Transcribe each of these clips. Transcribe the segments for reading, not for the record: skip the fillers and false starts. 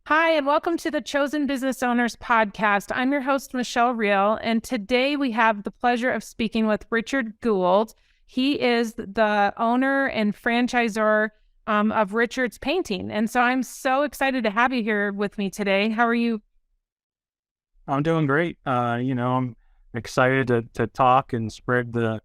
Hi, and welcome to the Chosen Business Owners podcast. I'm your host, Michelle Reihl, and today we have the pleasure of speaking with Richard Gould. He is the owner and franchisor of Richard's Painting. And so I'm so excited to have you here with me today. How are you? I'm doing great. I'm excited to talk and spread the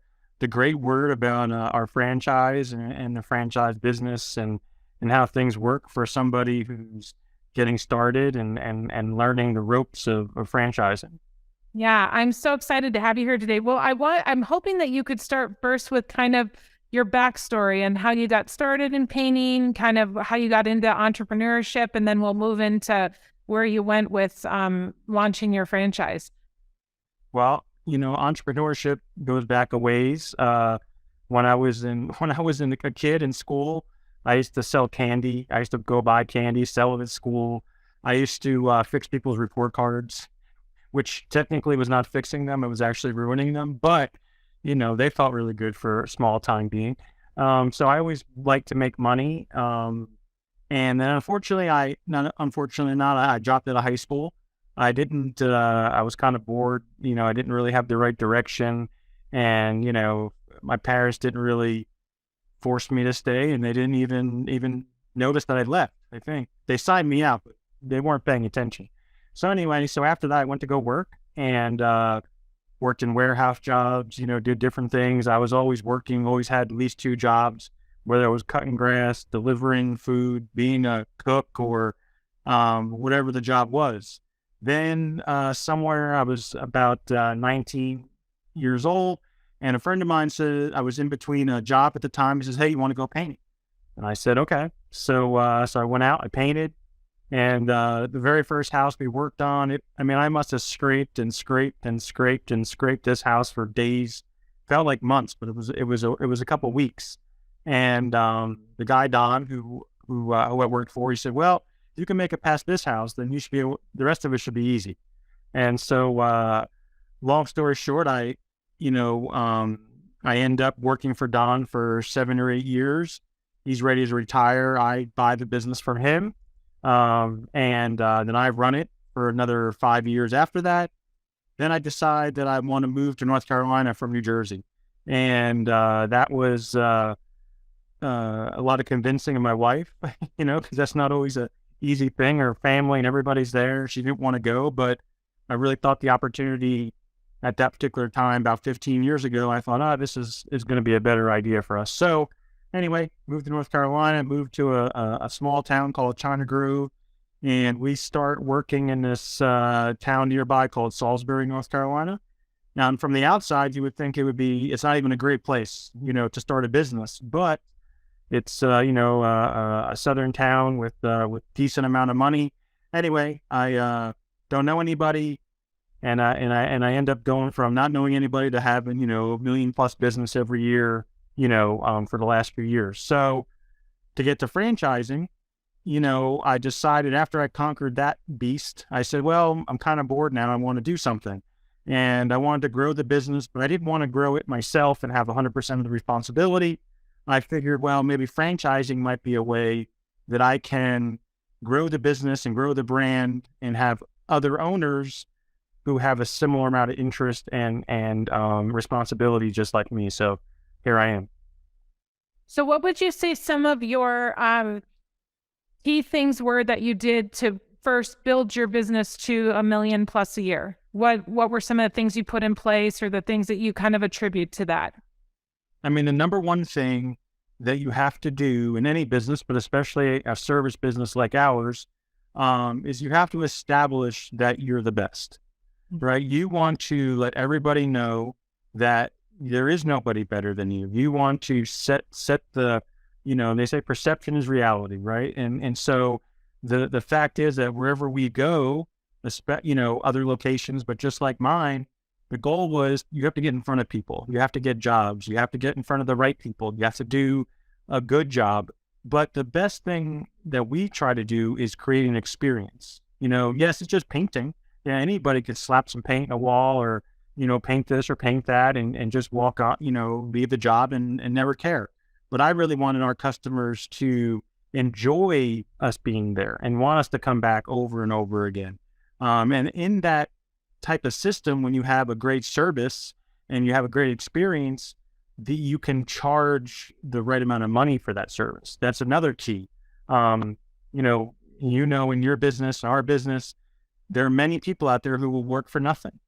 great word about our franchise and the franchise business and how things work for somebody who's getting started and learning the ropes of franchising. Yeah, I'm so excited to have you here today. Well, I'm hoping that you could start first with kind of your backstory and how you got started in painting, kind of how you got into entrepreneurship, and then we'll move into where you went with launching your franchise. Well, entrepreneurship goes back a ways. When I was a kid in school, I used to sell candy. I used to go buy candy, sell it at school. I used to fix people's report cards, which technically was not fixing them. It was actually ruining them. But, they felt really good for a small time being. So I always liked to make money. And then I dropped out of high school. I was kind of bored. I didn't really have the right direction. And, my parents didn't really force me to stay, and they didn't even notice that I left. I think they signed me out, but they weren't paying attention. So anyway, after that, I went to go work and worked in warehouse jobs. Did different things. I was always working. Always had at least two jobs, whether I was cutting grass, delivering food, being a cook, or whatever the job was. Then somewhere I was about 19 years old, and a friend of mine said I was in between a job at the time. He says, "Hey, you want to go painting?" And I said, "Okay." So I went out, I painted, and the very first house we worked on, I must have scraped and scraped and scraped and scraped this house for days. Felt like months, but it was a couple of weeks. And the guy Don, who I worked for, he said, "Well, if you can make it past this house, then you should be the rest of it should be easy." And so, long story short, I end up working for Don for 7 or 8 years. He's ready to retire. I buy the business from him. And then I run it for another 5 years after that. Then I decide that I want to move to North Carolina from New Jersey. And that was a lot of convincing of my wife, because that's not always a easy thing. Her family and everybody's there. She didn't want to go, but I really thought the opportunity at that particular time, about 15 years ago, I thought, this is going to be a better idea for us. So anyway, moved to North Carolina, moved to a small town called China Grove, and we start working in this town nearby called Salisbury, North Carolina. Now, and from the outside, you would think it's not even a great place, to start a business, but it's, a southern town with decent amount of money. Anyway, I don't know anybody. And I end up going from not knowing anybody to having, a million plus business every year, for the last few years. So to get to franchising, I decided after I conquered that beast, I said, well, I'm kind of bored now. I want to do something. And I wanted to grow the business, but I didn't want to grow it myself and have 100% of the responsibility. I figured, well, maybe franchising might be a way that I can grow the business and grow the brand and have other owners who have a similar amount of interest and responsibility just like me. So here I am. So what would you say some of your key things were that you did to first build your business to $1 million plus a year? What were some of the things you put in place or the things that you kind of attribute to that? The number one thing that you have to do in any business, but especially a service business like ours, is you have to establish that you're the best. Right? You want to let everybody know that there is nobody better than you. You want to set the, they say perception is reality, right? And so the fact is that wherever we go, other locations, but just like mine, the goal was you have to get in front of people. You have to get jobs. You have to get in front of the right people. You have to do a good job. But the best thing that we try to do is create an experience. Yes, it's just painting. Yeah, anybody could slap some paint on a wall or, paint this or paint that and just walk on, leave the job and never care. But I really wanted our customers to enjoy us being there and want us to come back over and over again. And in that type of system, when you have a great service and you have a great experience, you can charge the right amount of money for that service. That's another key. In your business, our business, there are many people out there who will work for nothing,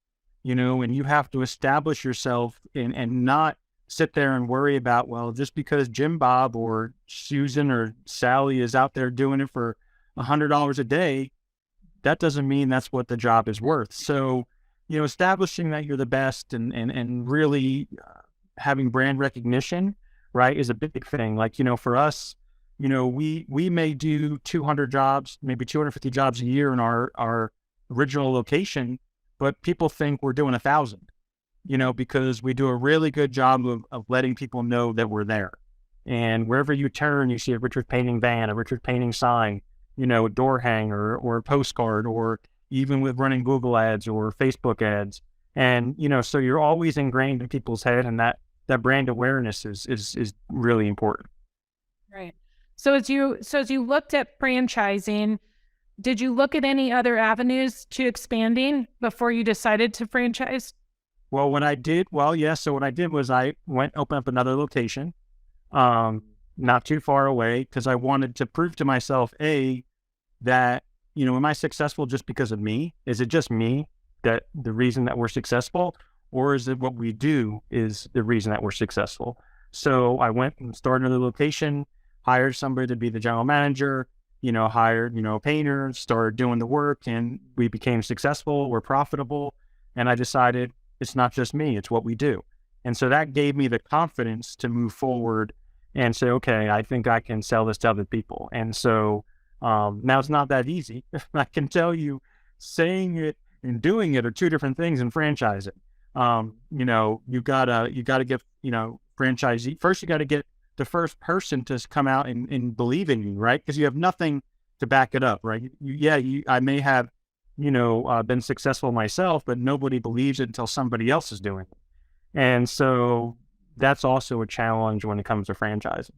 and you have to establish yourself and not sit there and worry about, well, just because Jim Bob or Susan or Sally is out there doing it for $100 a day, that doesn't mean that's what the job is worth. So, establishing that you're the best and really having brand recognition, right, is a big thing. Like, for us, we may do 200 jobs, maybe 250 jobs a year in our original location, but people think we're doing 1,000, because we do a really good job of letting people know that we're there. And wherever you turn, you see a Richard Painting van, a Richard Painting sign, a door hanger or a postcard, or even with running Google ads or Facebook ads. And, so you're always ingrained in people's head, and that brand awareness is really important. Right. So as you looked at franchising, did you look at any other avenues to expanding before you decided to franchise? So what I did was I opened up another location, not too far away, because I wanted to prove to myself, that, am I successful just because of me? Is it just me that the reason that we're successful, or is it what we do is the reason that we're successful? So I went and started another location, hired somebody to be the general manager, hired, painters, started doing the work, and we became successful. We're profitable. And I decided it's not just me, it's what we do. And so that gave me the confidence to move forward and say, okay, I think I can sell this to other people. And so now it's not that easy. I can tell you, saying it and doing it are two different things in franchising. You gotta get, franchisee first. You got to get the first person to come out and believe in you, right? Because you have nothing to back it up, right? I may have, been successful myself, but nobody believes it until somebody else is doing it. And so that's also a challenge when it comes to franchising.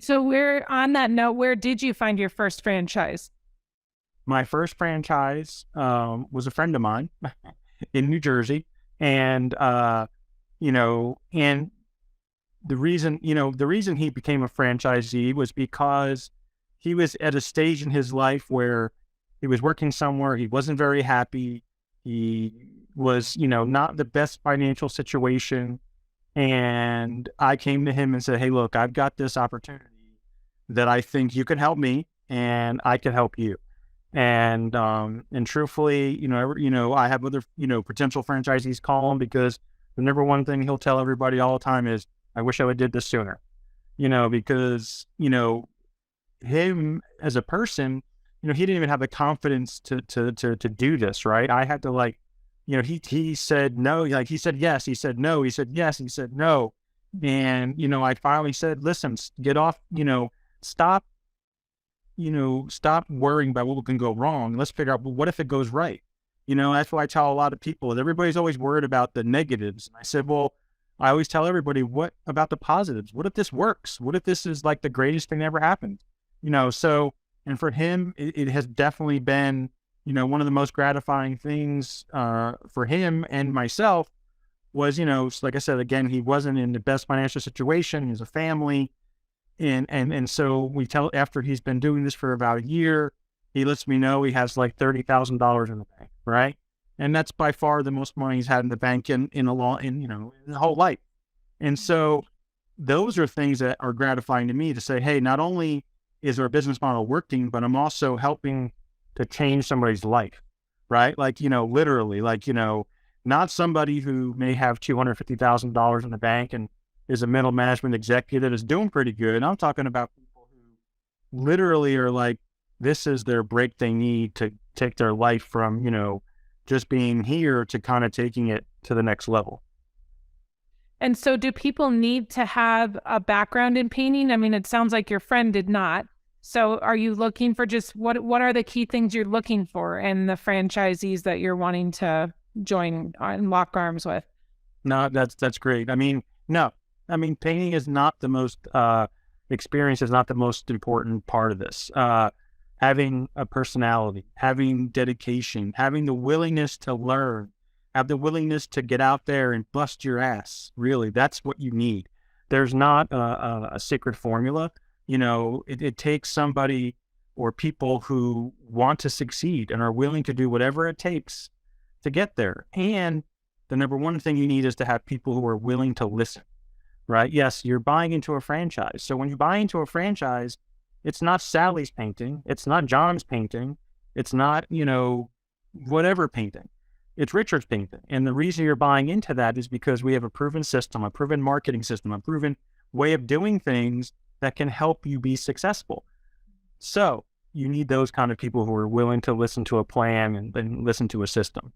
So on that note, where did you find your first franchise? My first franchise was a friend of mine in New Jersey. And, and the reason he became a franchisee was because he was at a stage in his life where he was working somewhere. He wasn't very happy. He was, not the best financial situation. And I came to him and said, hey, look, I've got this opportunity that I think you can help me and I can help you. And truthfully, I have other, potential franchisees call him, because the number one thing he'll tell everybody all the time is, I wish I would did this sooner, because, him as a person, he didn't even have the confidence to do this. Right. I had to he said no, he said yes, he said no, he said yes, he said no. And, I finally said, listen, get off, stop worrying about what can go wrong. Let's figure out, well, what if it goes right? That's why I tell a lot of people that everybody's always worried about the negatives. And I said, well, I always tell everybody, what about the positives? What if this works? What if this is like the greatest thing that ever happened? So, and for him, it has definitely been, one of the most gratifying things for him and myself was, like I said, again, he wasn't in the best financial situation. He has a family. And so after he's been doing this for about a year, he lets me know he has like $30,000 in the bank, right? And that's by far the most money he's had in the bank in the whole life. And so those are things that are gratifying to me to say, hey, not only is our business model working, but I'm also helping to change somebody's life, right? Literally, not somebody who may have $250,000 in the bank and is a middle management executive that is doing pretty good. I'm talking about people who literally are like, this is their break they need to take their life from, just being here to kind of taking it to the next level. And so do people need to have a background in painting? I mean, it sounds like your friend did not. So are you looking for just what are the key things you're looking for in the franchisees that you're wanting to join and lock arms with? No, that's great. I mean, no. I mean, painting is not the most experience is not the most important part of this. Having a personality, having dedication, having the willingness to learn, have the willingness to get out there and bust your ass. Really, that's what you need. There's not a secret formula. It takes somebody or people who want to succeed and are willing to do whatever it takes to get there. And the number one thing you need is to have people who are willing to listen, right? Yes, you're buying into a franchise. So when you buy into a franchise, it's not Sally's painting. It's not John's painting. It's not, whatever painting. It's Richard's painting. And the reason you're buying into that is because we have a proven system, a proven marketing system, a proven way of doing things that can help you be successful. So you need those kind of people who are willing to listen to a plan and listen to a system.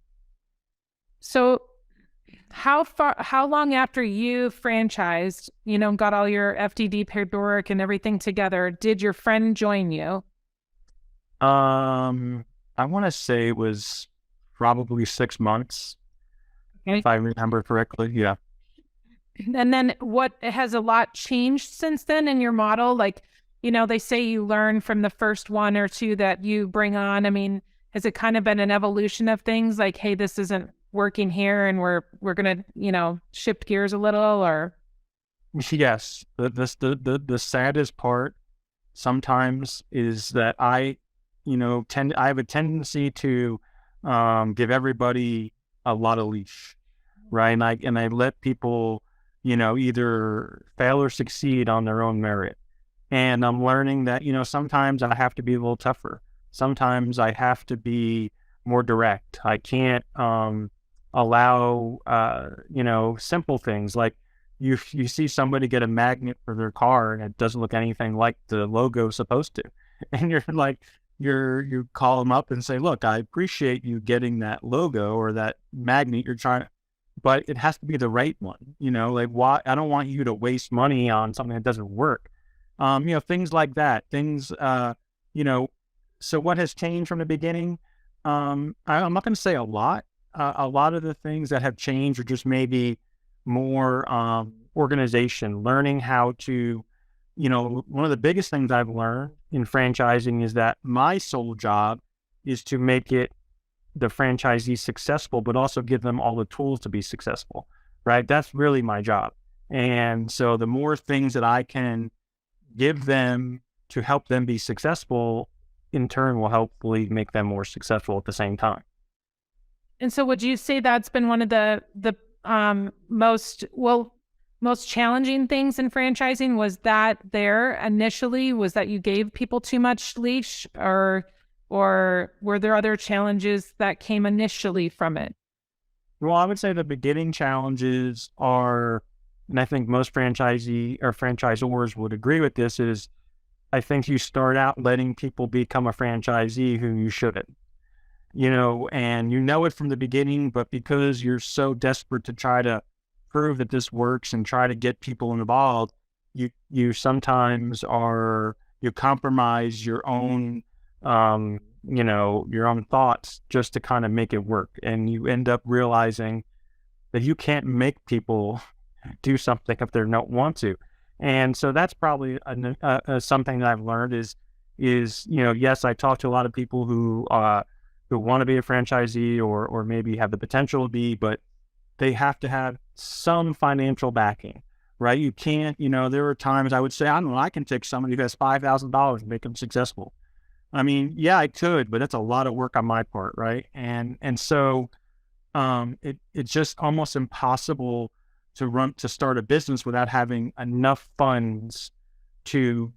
So how long after you franchised, got all your FDD paperwork and everything together, did your friend join you? I want to say it was probably 6 months, Okay. if I remember correctly. Yeah. And then what has a lot changed since then in your model? Like, they say you learn from the first one or two that you bring on. I mean, has it kind of been an evolution of things like, hey, this isn't working here and we're going to, shift gears a little, or? Yes. The saddest part sometimes is that I have a tendency to give everybody a lot of leash, right? And I let people, either fail or succeed on their own merit. And I'm learning that, sometimes I have to be a little tougher. Sometimes I have to be more direct. I can't allow, simple things like you see somebody get a magnet for their car and it doesn't look anything like the logo is supposed to. And you're like, you call them up and say, look, I appreciate you getting that logo or that magnet you're trying to, but it has to be the right one. Like, why? I don't want you to waste money on something that doesn't work. Things like that, so what has changed from the beginning? I'm not going to say a lot. A lot of the things that have changed are just maybe more organization, learning how to, one of the biggest things I've learned in franchising is that my sole job is to make the franchisee successful, but also give them all the tools to be successful, right? That's really my job. And so the more things that I can give them to help them be successful, in turn will hopefully make them more successful at the same time. And so would you say that's been one of the most challenging things in franchising? Was that there initially? Was that you gave people too much leash, or were there other challenges that came initially from it? Well, I would say the beginning challenges are, and I think most franchisors would agree with this, is I think you start out letting people become a franchisee who you shouldn't, and it from the beginning, but because you're so desperate to try to prove that this works and try to get people involved, you sometimes you compromise your own, your own thoughts just to kind of make it work. And you end up realizing that you can't make people do something if they don't want to. And so that's probably something that I've learned is, yes, I talk to a lot of people who want to be a franchisee or maybe have the potential to be, but they have to have some financial backing, right? You can't, there are times I would say, I don't know, I can take somebody who has $5,000 and make them successful. I mean, yeah, I could, but that's a lot of work on my part, right? And so it's just almost impossible to start a business without having enough funds to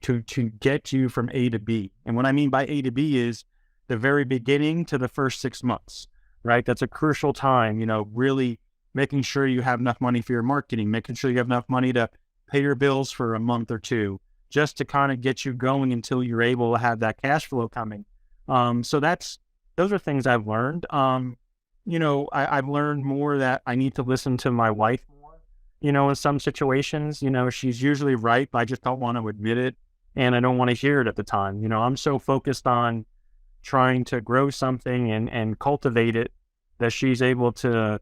get you from A to B. And what I mean by A to B is the very beginning to the first 6 months, right? That's a crucial time, really making sure you have enough money for your marketing, making sure you have enough money to pay your bills for a month or two, just to kind of get you going until you're able to have that cash flow coming. So those are things I've learned. I've learned more that I need to listen to my wife more, in some situations. She's usually right, but I just don't want to admit it. And I don't want to hear it at the time. I'm so focused on trying to grow something and cultivate it that she's able to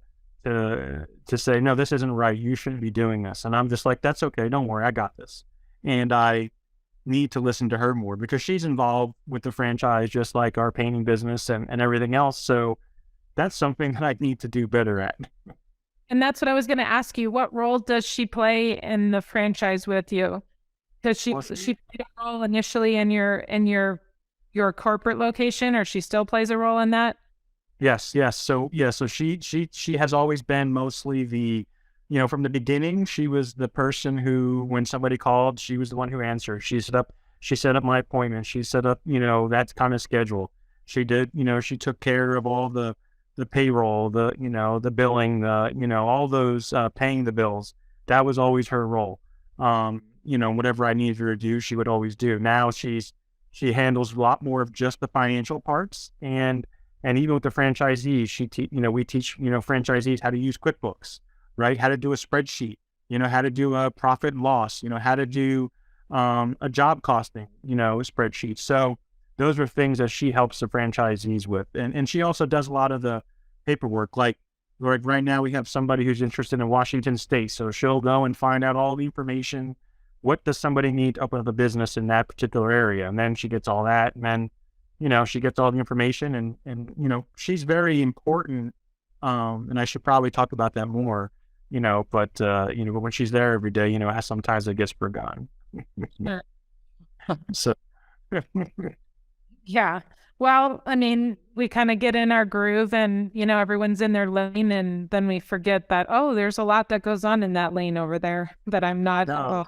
say, no, this isn't right. You shouldn't be doing this. And I'm just like, that's okay. Don't worry. I got this. And I need to listen to her more because she's involved with the franchise just like our painting business and everything else. So that's something that I need to do better at. And that's what I was going to ask you. What role does she play in the franchise with you? Does Well, she played a role initially in your corporate location, or she still plays a role in that? yes. So she has always been mostly the, from the beginning, she was the person who, when somebody called, she was the one who answered. She set up my appointment. She set up, that kind of schedule. She did, she took care of all the payroll, the billing, all those paying the bills. That was always her role. Whatever I needed her to do, she would always do. Now she handles a lot more of just the financial parts, and even with the franchisees, we teach franchisees how to use QuickBooks, right? How to do a spreadsheet, how to do a profit and loss, how to do a job costing, spreadsheet. So those are things that she helps the franchisees with. And she also does a lot of the paperwork. Like right now we have somebody who's interested in Washington State. So she'll go and find out all the information. What does somebody need to open up a business in that particular area? And then she gets all that. And then, she gets all the information and she's very important. And I should probably talk about that more, but when she's there every day, sometimes it gets forgotten. Sure. So, Yeah. Well, I mean, we kind of get in our groove and, everyone's in their lane, and then we forget that, oh, there's a lot that goes on in that lane over there that I'm not. no,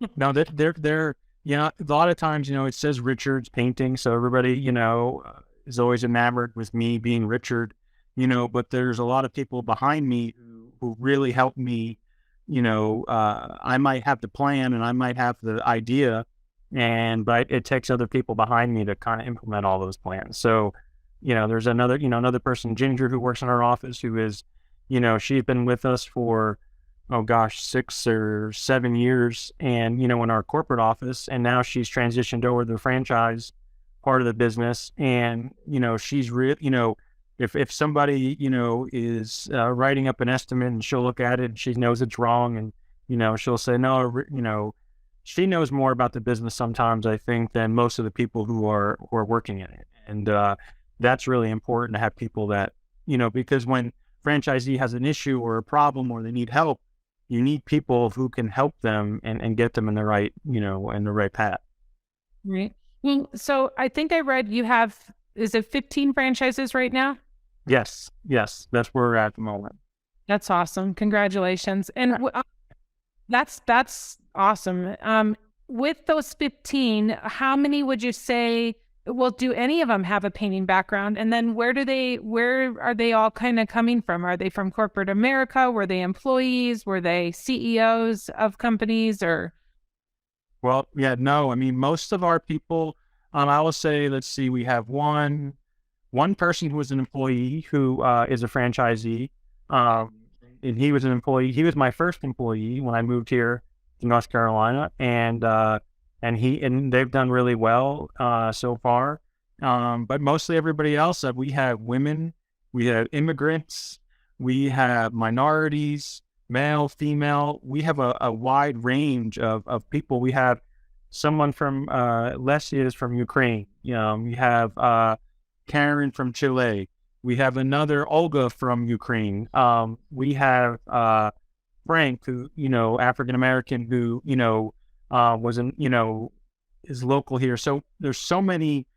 Oh, no, they're, a lot of times, it says Richard's painting. So everybody, is always enamored with me being Richard, but there's a lot of people behind me who really help me. I might have the plan and I might have the idea, but it takes other people behind me to kind of implement all those plans. So, there's another person, Ginger, who works in our office, who is, she's been with us for, oh gosh, 6 or 7 years, and, in our corporate office, and now she's transitioned over to the franchise part of the business. And, she's if somebody, is writing up an estimate, and she'll look at it and she knows it's wrong, and, she'll say, no, she knows more about the business sometimes, I think, than most of the people who are working in it. And that's really important to have people that, because when franchisee has an issue or a problem or they need help, you need people who can help them and get them in the right, in the right path. right. Well, so I think I read you have, is it 15 franchises right now? Yes, that's where we're at the moment. That's awesome. Congratulations. And that's awesome. With those 15, how many would you say, well, do any of them have a painting background? And then where are they all kind of coming from? Are they from corporate America? Were they employees? Were they CEOs of companies, or? Well, yeah, no, I mean, most of our people, I will say, let's see, we have one person who was an employee who is a franchisee. And he was an employee. He was my first employee when I moved here to North Carolina, and they've done really well so far. But mostly everybody else, we have women, we have immigrants, we have minorities, male, female. We have a wide range of people. We have someone from Leslie is from Ukraine. We have Karen from Chile. We have another Olga from Ukraine. We have Frank, who, African American, who, is local here. So there's so many,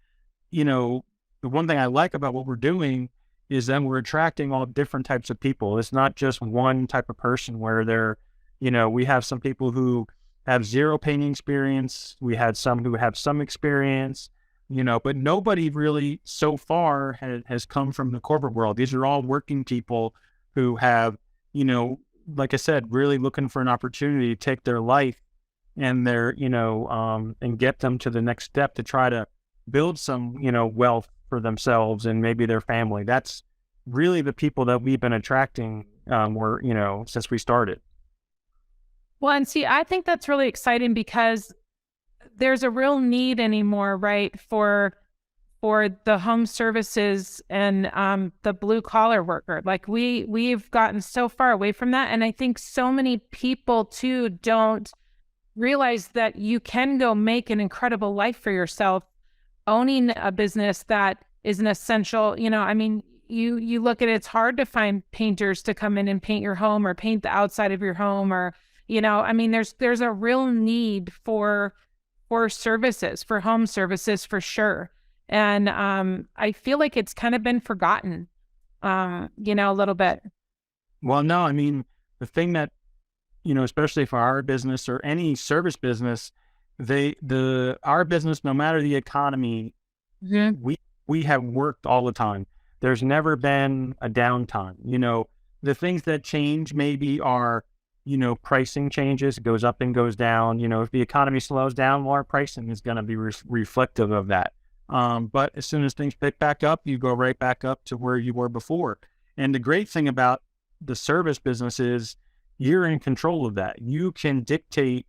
the one thing I like about what we're doing is that we're attracting all different types of people. It's not just one type of person where we have some people who have zero painting experience. We had some who have some experience. But nobody really so far has come from the corporate world. These are all working people who have, like I said, really looking for an opportunity to take their life and and get them to the next step to try to build some, wealth for themselves and maybe their family. That's really the people that we've been attracting, since we started. Well, and see, I think that's really exciting because there's a real need anymore, right, for the home services and the blue collar worker. Like we've gotten so far away from that, and I think so many people too don't realize that you can go make an incredible life for yourself owning a business that is an essential, I mean, you look at it, it's hard to find painters to come in and paint your home or paint the outside of your home, or, I mean, there's a real need for services, for home services, for sure. And I feel like it's kind of been forgotten, a little bit. Well, no, I mean, the thing that, especially for our business or any service business, our business, no matter the economy, we have worked all the time. There's never been a downtime. The things that change maybe are, pricing changes, it goes up and goes down. If the economy slows down, more pricing is going to be reflective of that. But as soon as things pick back up, you go right back up to where you were before. And the great thing about the service business is you're in control of that. You can dictate,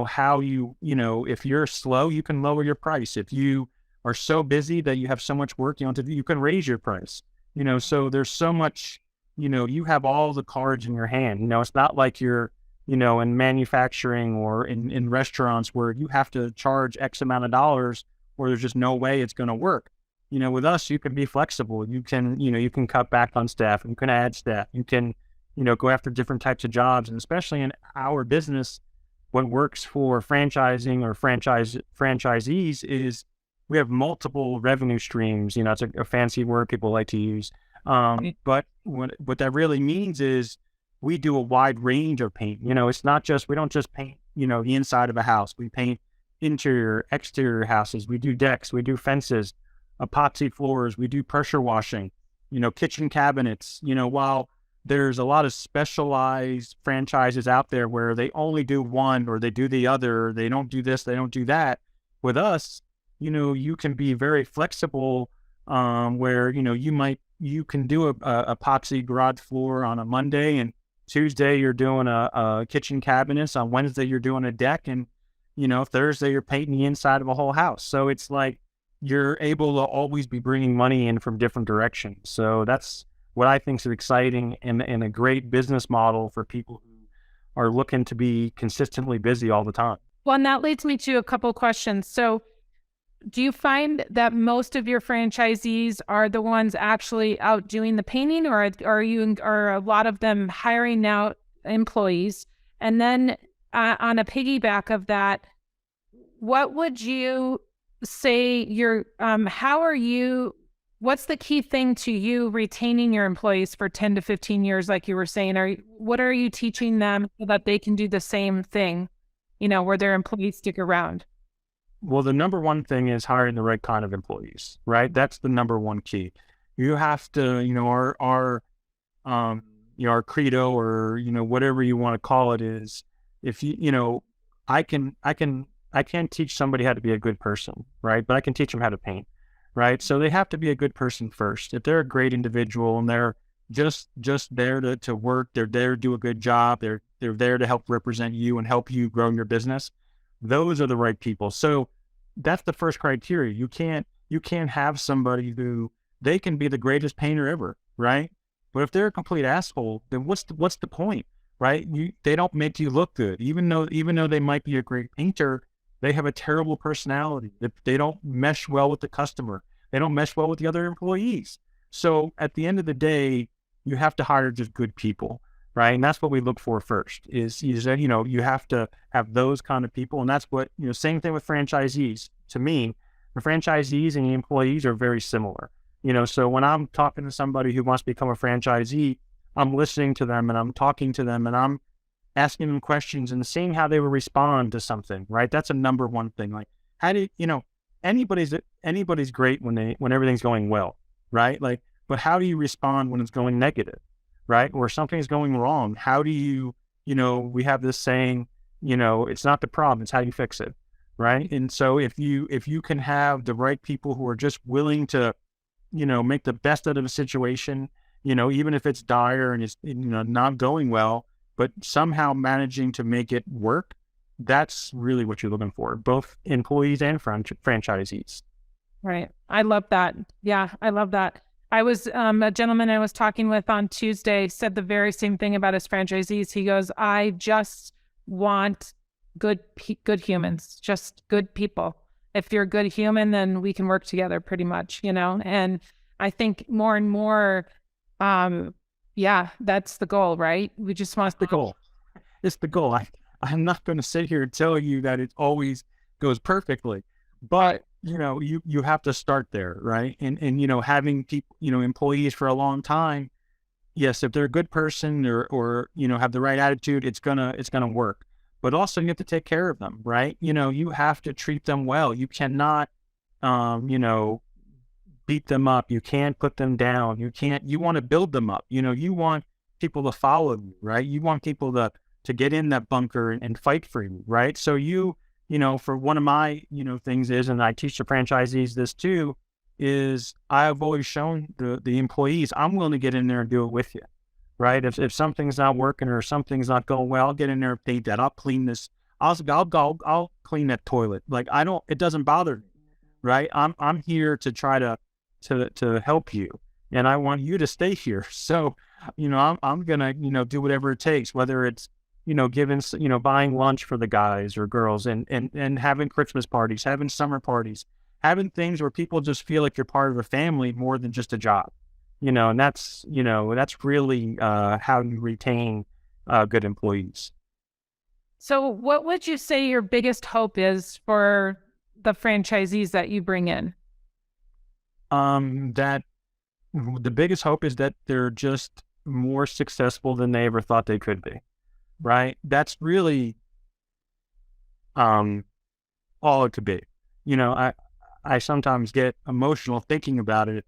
how if you're slow, you can lower your price. If you are so busy that you have so much work you want to do, you can raise your price. So there's so much, you have all the cards in your hand. It's not like you're, in manufacturing or in restaurants where you have to charge X amount of dollars or there's just no way it's going to work. With us, you can be flexible. You can, you can cut back on staff, you can add staff, you can, go after different types of jobs. And especially in our business, what works for franchising or franchisees is we have multiple revenue streams. It's a fancy word people like to use. But what that really means is we do a wide range of paint. It's not just, we don't just paint, the inside of a house. We paint interior, exterior houses. We do decks, we do fences, epoxy floors, we do pressure washing, kitchen cabinets. While there's a lot of specialized franchises out there where they only do one or they do the other, they don't do this, they don't do that. With us, you can be very flexible, where, you can do a epoxy garage floor on a Monday, and Tuesday you're doing a kitchen cabinets, on Wednesday you're doing a deck, and, Thursday you're painting the inside of a whole house. So it's like you're able to always be bringing money in from different directions. So that's what I think is exciting and a great business model for people who are looking to be consistently busy all the time. Well, and that leads me to a couple of questions. So do you find that most of your franchisees are the ones actually out doing the painting, or are a lot of them hiring out employees? And then on a piggyback of that, what would you say what's the key thing to you retaining your employees for 10 to 15 years, like you were saying? What are you teaching them so that they can do the same thing, where their employees stick around? Well, the number one thing is hiring the right kind of employees, right? That's the number one key. You have to, our credo, or, whatever you want to call it, is if I can't teach somebody how to be a good person, right? But I can teach them how to paint, right? So they have to be a good person first. If they're a great individual and they're just there to work, they're there to do a good job, they're there to help represent you and help you grow your business, those are the right people. So that's the first criteria. You can't have somebody who, they can be the greatest painter ever, right? But if they're a complete asshole, then what's the point, right? They don't make you look good. Even though they might be a great painter, they have a terrible personality. They don't mesh well with the customer. They don't mesh well with the other employees. So at the end of the day, you have to hire just good people, right? And that's what we look for first is that, you have to have those kind of people. And that's what, same thing with franchisees. To me, the franchisees and the employees are very similar. So when I'm talking to somebody who wants to become a franchisee, I'm listening to them and I'm talking to them and I'm asking them questions and seeing how they will respond to something, right? That's a number one thing. Like, how do anybody's great when everything's going well, right? Like, but how do you respond when it's going negative, right? Or something's going wrong? How do you, we have this saying, it's not the problem, it's how you fix it, right? And so if you can have the right people who are just willing to, make the best out of a situation, even if it's dire and it's, not going well, but somehow managing to make it work, that's really what you're looking for, both employees and franchisees. Right. I love that. Yeah, I love that. I was, a gentleman I was talking with on Tuesday said the very same thing about his franchisees. He goes, I just want good humans, just good people. If you're a good human, then we can work together pretty much, and I think more and more, yeah, that's the goal, right? We just want The goal. It's the goal. I'm not going to sit here and tell you that it always goes perfectly, but you have to start there, right? And having people, employees for a long time, yes, if they're a good person or have the right attitude, it's gonna work. But also you have to take care of them, right? You have to treat them well. You cannot, beat them up. You can't put them down. You want to build them up. You want people to follow you, right? You want people to get in that bunker and fight for you, right? So for one of my, things is, and I teach the franchisees this too, is I've always shown the employees, I'm willing to get in there and do it with you, right? If something's not working or something's not going well, I'll get in there and paint that. I'll clean this. I'll clean that toilet. Like it doesn't bother me, right? I'm here to try to help you, and I want you to stay here. So, I'm gonna, do whatever it takes, whether it's, giving, buying lunch for the guys or girls and having Christmas parties, having summer parties, having things where people just feel like you're part of a family more than just a job, and that's really how you retain good employees. So what would you say your biggest hope is for the franchisees that you bring in? That the biggest hope is that they're just more successful than they ever thought they could be, right? That's really all it could be. I sometimes get emotional thinking about it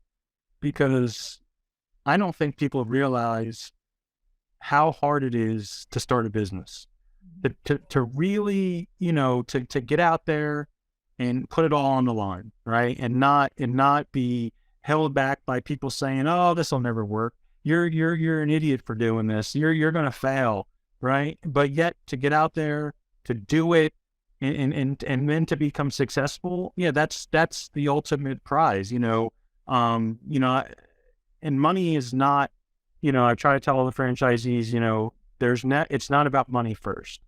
because I don't think people realize how hard it is to start a business, to really, to get out there and put it all on the line, right? And not be held back by people saying, "Oh, this will never work. You're an idiot for doing this. You're going to fail," right? But yet to get out there, to do it, and then to become successful, yeah, that's the ultimate prize, and money is not, I try to tell all the franchisees, it's not about money first.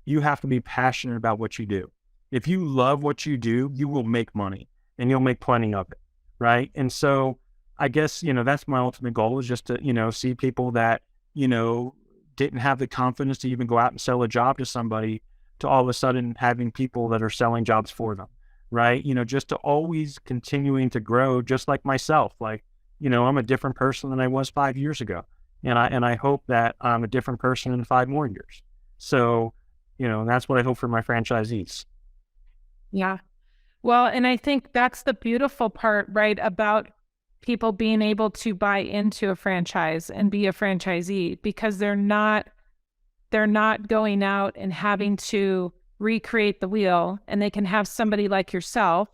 You have to be passionate about what you do. If you love what you do, you will make money and you'll make plenty of it, right? And so I guess, that's my ultimate goal, is just to, see people that, didn't have the confidence to even go out and sell a job to somebody, to all of a sudden having people that are selling jobs for them, right? Just to always continuing to grow, just like myself. Like, I'm a different person than I was 5 years ago. And I hope that I'm a different person in 5 more years. So, that's what I hope for my franchisees. Yeah. Well, and I think that's the beautiful part, right, about people being able to buy into a franchise and be a franchisee, because they're not going out and having to recreate the wheel, and they can have somebody like yourself,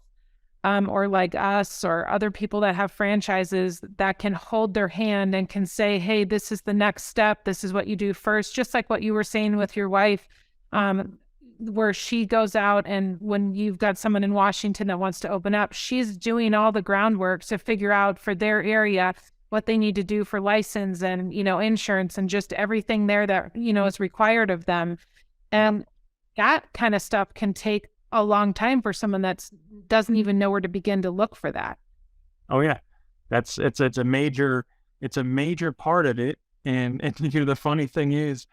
or like us or other people that have franchises that can hold their hand and can say, "Hey, this is the next step. This is what you do first." Just like what you were saying with your wife, where she goes out, and when you've got someone in Washington that wants to open up, she's doing all the groundwork to figure out for their area what they need to do for license and, insurance and just everything there that, is required of them. And that kind of stuff can take a long time for someone that doesn't even know where to begin to look for that. Oh yeah. It's a major part of it. And the funny thing is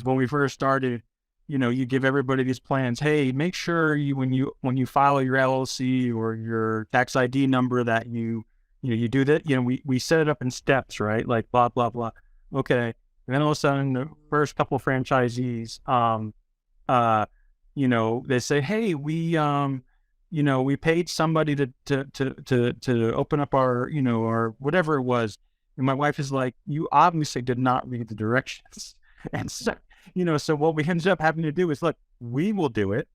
when we first started, you give everybody these plans. Hey, make sure when you file your LLC or your tax ID number that you do that. We set it up in steps, right? Like blah, blah, blah. Okay. And then all of a sudden the first couple of franchisees, they say, "Hey, we paid somebody to open up our, our whatever it was." And my wife is like, "You obviously did not read the directions." And so, so what we ended up having to do is, look, we will do it,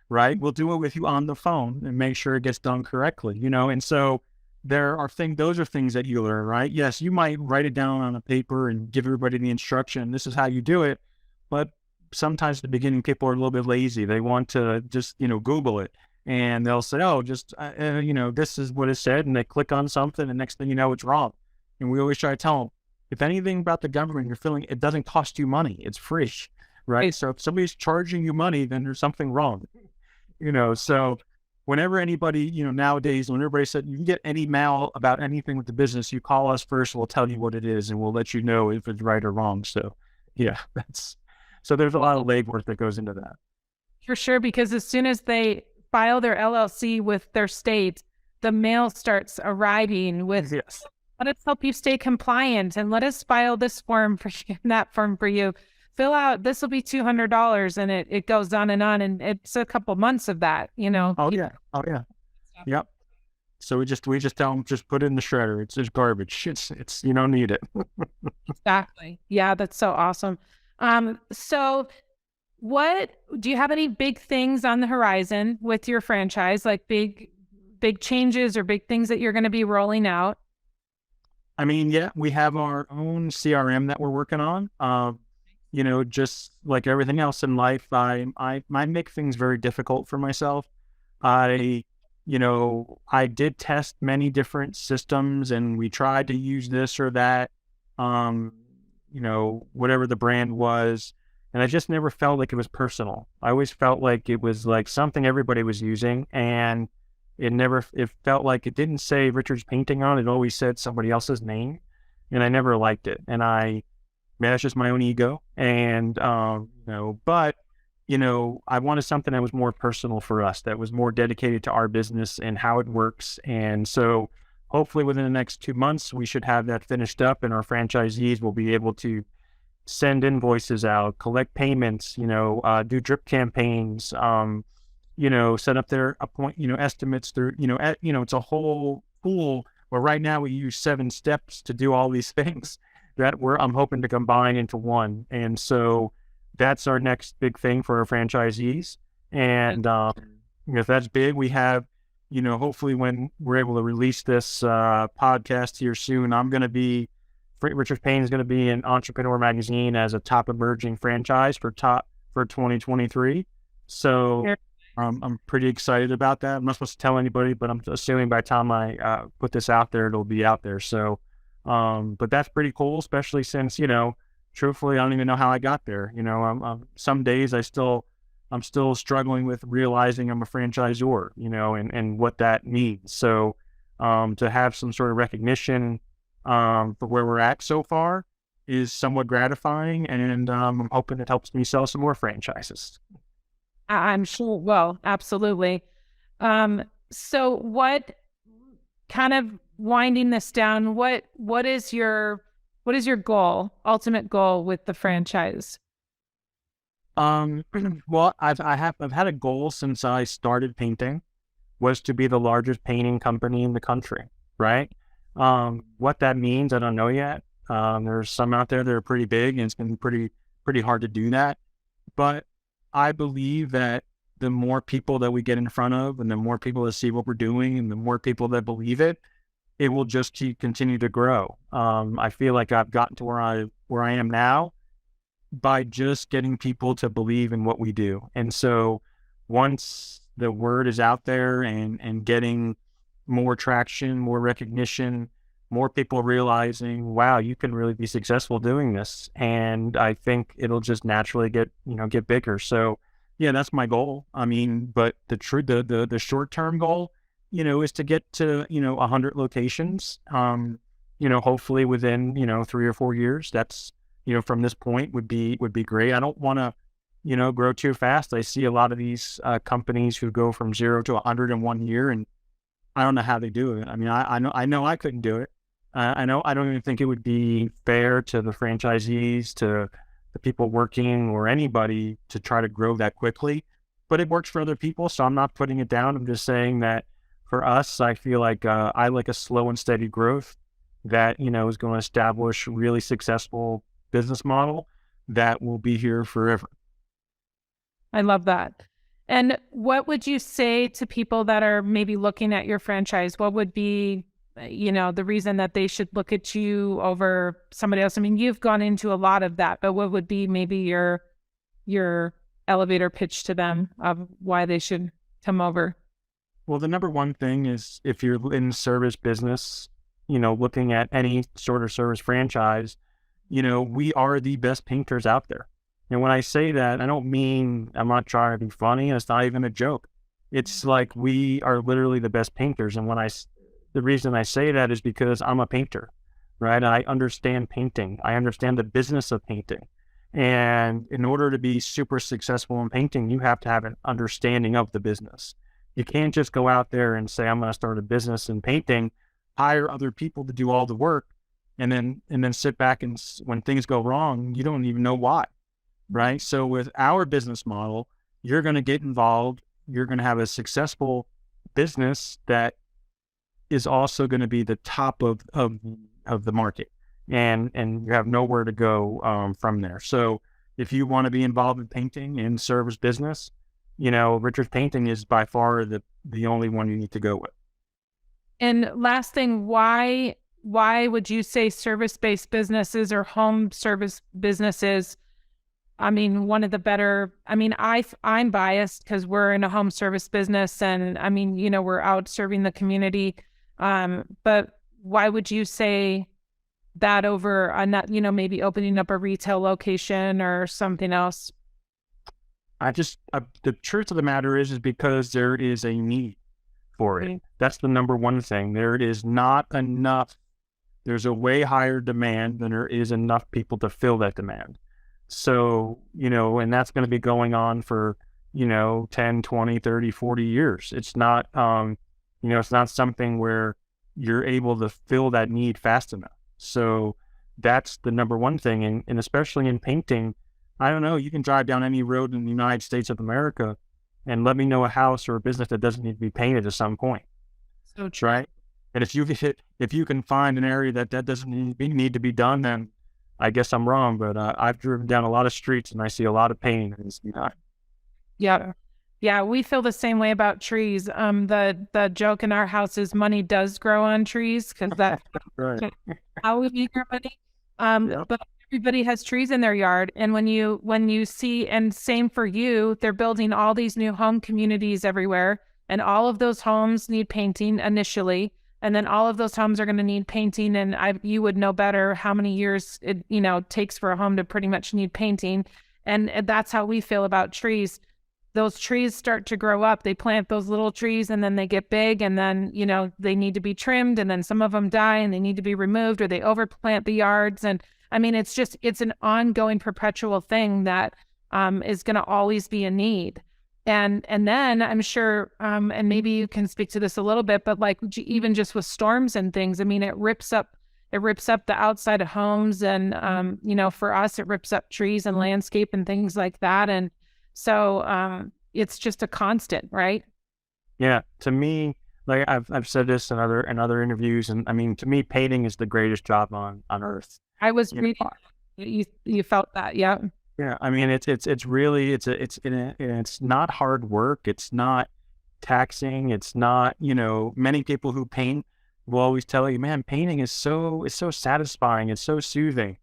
right? We'll do it with you on the phone and make sure it gets done correctly, and so those are things that you learn, right? Yes, you might write it down on a paper and give everybody the instruction. This is how you do it. But sometimes at the beginning, people are a little bit lazy. They want to just, Google it, and they'll say, "Oh, just, this is what it said." And they click on something, and next thing you know, it's wrong. And we always try to tell them, if anything about the government, you're feeling, it doesn't cost you money. It's free, right? So if somebody's charging you money, then there's something wrong, so whenever anybody, nowadays, when everybody said you can get any mail about anything with the business, you call us first, we'll tell you what it is and we'll let you know if it's right or wrong. So yeah, so there's a lot of legwork that goes into that. For sure, because as soon as they file their LLC with their state, the mail starts arriving with, Yes. let us help you stay compliant and let us file this form for you and that form for you. Fill out, this will be $200, and it goes on, and it's a couple months of that, Oh yeah. Yep. So we just tell them, just put it in the shredder. It's just garbage. It's you don't need it. Exactly. Yeah, that's so awesome. So what do you have any big things on the horizon with your franchise, like big changes or big things that you're going to be rolling out? I mean, yeah, we have our own CRM that we're working on. Just like everything else in life, I make things very difficult for myself. I did test many different systems and we tried to use this or that, whatever the brand was. And I just never felt like it was personal. I always felt like it was like something everybody was using, and it felt like it didn't say Richard's Painting on it. It always said somebody else's name, and I never liked it. And that's just my own ego. And, but I wanted something that was more personal for us, that was more dedicated to our business and how it works. And so hopefully within the next 2 months, we should have that finished up, and our franchisees will be able to send invoices out, collect payments, do drip campaigns, set up their estimates through, it's a whole pool where right now we use 7 steps to do all these things that I'm hoping to combine into one. And so that's our next big thing for our franchisees. And if that's big, we have, hopefully when we're able to release this podcast here soon, Richard Payne is going to be in Entrepreneur Magazine as a top emerging franchise for 2023. So I'm pretty excited about that. I'm not supposed to tell anybody, but I'm assuming by the time I put this out there, it'll be out there. So, but that's pretty cool, especially since, truthfully, I don't even know how I got there. Some days I'm still struggling with realizing I'm a franchisor, and what that means. So, to have some sort of recognition for where we're at so far is somewhat gratifying, and I'm hoping it helps me sell some more franchises. I'm sure. Well, absolutely. So what kind of winding this down, what is your ultimate goal with the franchise? Well, I've had a goal since I started painting, was to be the largest painting company in the country, right? What that means, I don't know yet. There's some out there that are pretty big, and it's going to be pretty hard to do that. But I believe that the more people that we get in front of, and the more people that see what we're doing, and the more people that believe it, it will just continue to grow. I feel like I've gotten to where I am now by just getting people to believe in what we do. And so once the word is out there and getting more traction, more recognition, more people realizing, wow, you can really be successful doing this. And I think it'll just naturally get bigger. So yeah, that's my goal. I mean, but the short-term goal, is to get to, 100 locations, hopefully within, 3 or 4 years. That's, from this point would be great. I don't want to, grow too fast. I see a lot of these companies who go from 0 to 100 in 1 year, and I don't know how they do it. I mean, I know I couldn't do it. I don't even think it would be fair to the franchisees, to the people working, or anybody to try to grow that quickly, but it works for other people. So I'm not putting it down. I'm just saying that for us, I feel like I like a slow and steady growth that, is going to establish a really successful business model that will be here forever. I love that. And what would you say to people that are maybe looking at your franchise? What would be, the reason that they should look at you over somebody else? I mean, you've gone into a lot of that, but what would be maybe your elevator pitch to them of why they should come over? Well, the number one thing is, if you're in service business, looking at any sort of service franchise, we are the best painters out there. And when I say that, I don't mean I'm not trying to be funny. It's not even a joke. It's like we are literally the best painters. And the reason I say that is because I'm a painter, right? I understand painting. I understand the business of painting. And in order to be super successful in painting, you have to have an understanding of the business. You can't just go out there and say, I'm going to start a business in painting, hire other people to do all the work, and then sit back and when things go wrong, you don't even know why, right? So with our business model, you're going to get involved. You're going to have a successful business that is also going to be the top of the market, and you have nowhere to go from there. So if you want to be involved in painting and service business, Richard's Painting is by far the only one you need to go with. And last thing, why would you say service-based businesses or home service businesses? I mean, one of the better, I'm biased because we're in a home service business and we're out serving the community. But why would you say that over maybe opening up a retail location or something else? The truth of the matter is because there is a need for it. That's the number one thing. There is not enough. There's a way higher demand than there is enough people to fill that demand. So, and that's going to be going on for, 10, 20, 30, 40 years. It's not, it's not something where you're able to fill that need fast enough. So that's the number one thing. And especially in painting, I don't know, you can drive down any road in the United States of America and let me know a house or a business that doesn't need to be painted at some point. So true. Right. And if you can find an area that doesn't need to be done, then I guess I'm wrong. But I've driven down a lot of streets and I see a lot of pain. And it's not. Yeah, we feel the same way about trees. The joke in our house is money does grow on trees because that's right. how we make our money. But everybody has trees in their yard, and when you see, and same for you, they're building all these new home communities everywhere, and all of those homes need painting initially, and then all of those homes are going to need painting. And you would know better how many years it takes for a home to pretty much need painting, and that's how we feel about trees. Those trees start to grow up. They plant those little trees and then they get big, and then, they need to be trimmed, and then some of them die and they need to be removed, or they overplant the yards. And it's an ongoing perpetual thing that is going to always be a need. And then I'm sure, and maybe you can speak to this a little bit, but like even just with storms and things, it rips up the outside of homes. And, for us, it rips up trees and landscape and things like that. And so it's just a constant, right? Yeah. To me, like I've said this in other interviews, and to me, painting is the greatest job on earth. I was reading you felt that, yeah. Yeah, it's really it's not hard work. It's not taxing. It's not, many people who paint will always tell you, man, painting is so satisfying. It's so soothing.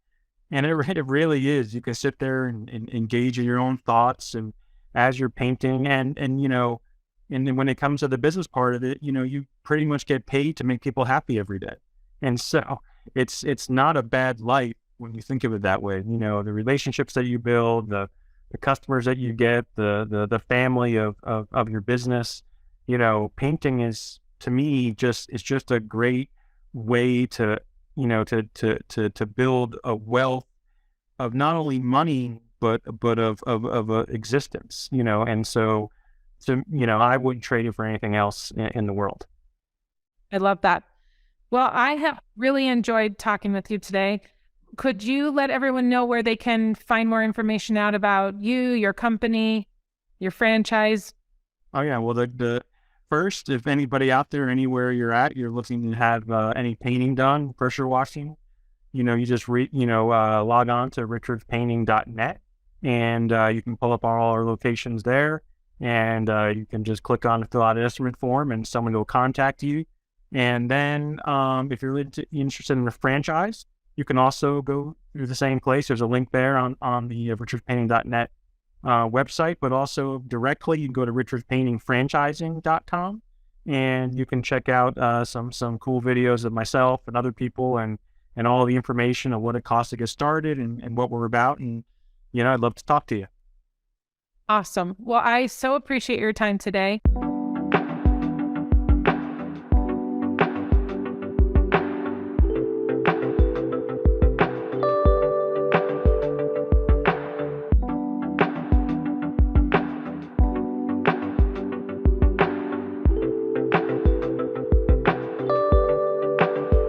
And it really is. You can sit there and engage in your own thoughts and as you're painting, and then when it comes to the business part of it, you pretty much get paid to make people happy every day. And so it's not a bad life when you think of it that way. The relationships that you build, the customers that you get, the family of your business. Painting is, to me, just a great way to build a wealth of not only money but of existence. And so I wouldn't trade it for anything else in the world. I love that. Well, I have really enjoyed talking with you today. Could you let everyone know where they can find more information out about you, your company, your franchise? Oh yeah, well the first, if anybody out there, anywhere you're looking to have any painting done, pressure washing, you just log on to richardspainting.net, and you can pull up all our locations there, and you can just click on fill out an estimate form, and someone will contact you. And then if you're interested in a franchise, you can also go through the same place. There's a link there on the richardspainting.net website, but also directly you can go to richardspaintingfranchising.com, and you can check out some cool videos of myself and other people, and all the information of what it costs to get started and what we're about. And I'd love to talk to you. Awesome. Well, I so appreciate your time today.